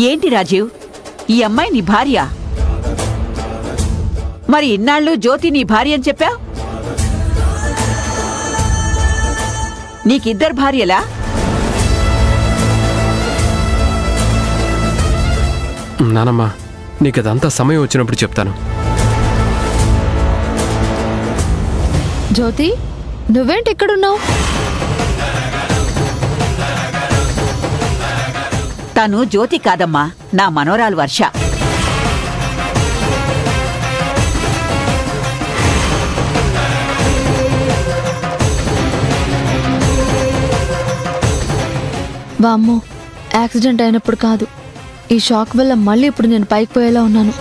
ఏంటి రాజీవ్, ఈ అమ్మాయి నీ భార్య? మరి ఇన్నాళ్ళు జ్యోతి నీ భార్య అని చెప్పావు? నీకిద్దరు భార్యలా? నానమ్మా, నీకదంతా సమయం వచ్చినప్పుడు చెప్తాను. జ్యోతి, నువ్వేంటి ఇక్కడున్నావు? తను జ్యోతి కాదమ్మా, నా మనోరాలు వర్ష. వామ్మో, యాక్సిడెంట్ అయినప్పుడు కాదు, ఈ షాక్ వల్ల మళ్ళీ ఇప్పుడు నేను పైకి పోయేలా ఉన్నాను.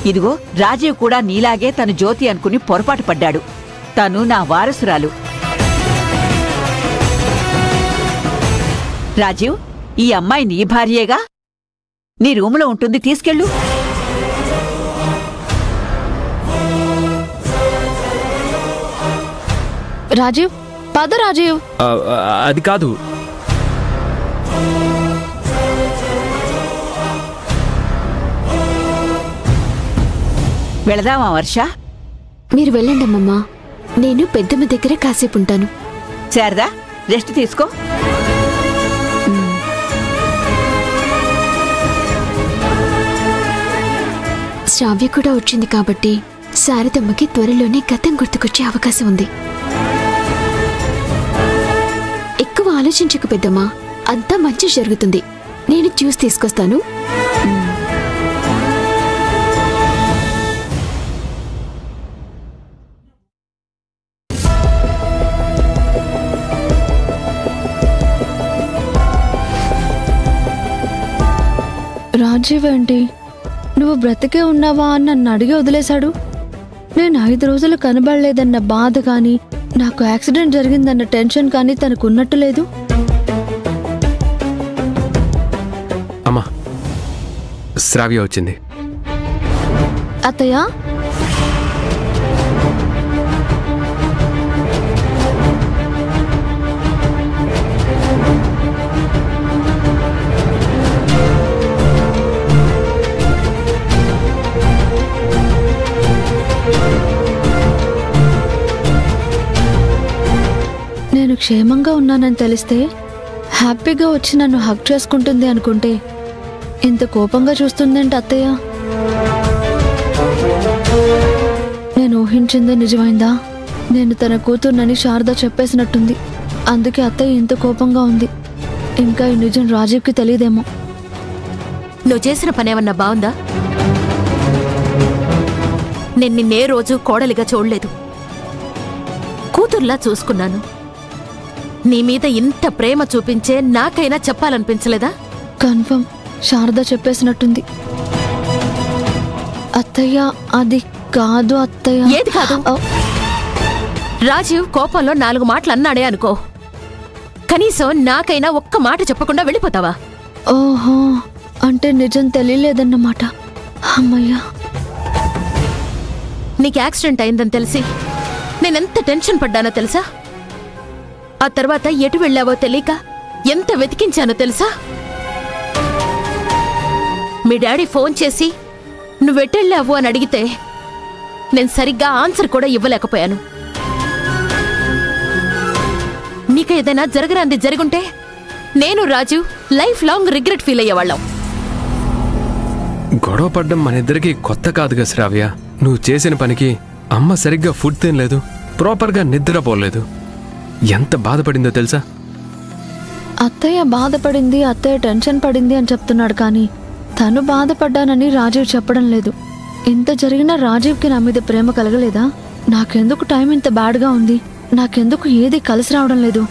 ఇదిగో రాజీవ్ కూడా నీలాగే తను జ్యోతి అనుకుని పొరపాటు పడ్డాడు. తను నా వారసురాలు. రాజీవ్, ఈ అమ్మాయి నీ భార్యేగా? నీ రూములో ఉంటుంది, తీసుకెళ్ళు. రాజీవ్, పద రాజీవ్. అది కాదు. వెళదామా వర్ష? మీరు వెళ్ళండి అమ్మమ్మా, నేను పెద్దమ్మ దగ్గర కాసేపు ఉంటాను. శారదా, రెస్ట్ తీసుకో. శ్రావ్య కూడా వచ్చింది కాబట్టి శారదమ్మకి త్వరలోనే గతం గుర్తుకొచ్చే అవకాశం ఉంది. ఎక్కువ ఆలోచించకు పెద్దమ్మా, అంతా మంచి జరుగుతుంది. నేను జ్యూస్ తీసుకొస్తాను. రాజీవ్ ఏంటి, నువ్వు బ్రతికే ఉన్నావా అని నన్ను అడిగి వదిలేశాడు. నేను 5 రోజులు కనబడలేదన్న బాధ కానీ, నాకు యాక్సిడెంట్ జరిగిందన్న టెన్షన్ కానీ తనకున్నట్టు లేదు. అమ్మా, శ్రావ్య వచ్చింది. అత్తయ్య, నేను క్షేమంగా ఉన్నానని తెలిస్తే హ్యాపీగా వచ్చి నన్ను హగ్ చేసుకుంటుంది అనుకుంటే ఇంత కోపంగా చూస్తుందేంటి అత్తయ్య? నేను ఊహించిందే నిజమైందా? నేను తన కూతుర్నని శారద చెప్పేసినట్టుంది. అందుకే అత్తయ్య ఇంత కోపంగా ఉంది. ఇంకా ఈ నిజం రాజీవ్కి తెలియదేమో. నువ్వు చేసిన పనేమన్నా బావుందా? నేను నిన్నే రోజు కోడలిగా చూడలేదు, కూతుర్లా చూసుకున్నాను. నీ మీద ఇంత ప్రేమ చూపించే నాకైనా చెప్పాలనిపించలేదా? కన్ఫర్మ్ శారద చెప్పేసినట్టుంది. అత్తయ్య, అది కాదు అత్తయ్య. ఏది కాదు? రాజీవ్ కోపంలో 4 మాటలు అన్నాడే అనుకో, కనీసం నాకైనా ఒక్క మాట చెప్పకుండా వెళ్ళిపోతావా? ఓహో, అంటే నిజం తెలియలేదన్నమాట. అమ్మయ్యా. నీకు యాక్సిడెంట్ అయిందని తెలిసి నేనెంత టెన్షన్ పడ్డానో తెలుసా? ఆ తర్వాత ఎటు వెళ్ళావో తెలియక ఎంత వెతికించానో తెలుసా? మీ డాడీ ఫోన్ చేసి నువ్వెటెళ్ళావు అని అడిగితే నేను సరిగ్గా ఆన్సర్ కూడా ఇవ్వలేకపోయాను. మీకు ఏదైనా జరగరాంది జరుగుంటే నేను రాజు లైఫ్ లాంగ్ రిగ్రెట్ ఫీల్ అయ్యేవాళ్ళం. గొడవ పడ్డం మన ఇద్దరికి కొత్త కాదుగా శ్రావ్య. నువ్వు చేసిన పనికి అమ్మ సరిగ్గా ఫుడ్ తినలేదు, ప్రాపర్గా నిద్రపోలేదు. ఎంత బాధపడిందో తెలుసా? అత్తయ్య బాధపడింది, అత్తయ్య టెన్షన్ పడింది అని చెప్తున్నాడు, కానీ తను బాధపడ్డానని రాజీవ్ చెప్పడం లేదు. ఇంత జరిగినా రాజీవ్కి నా మీద ప్రేమ కలగలేదా? నాకెందుకు టైం ఇంత బ్యాడ్గా ఉంది? నాకెందుకు ఏది కలిసి రావడం లేదు?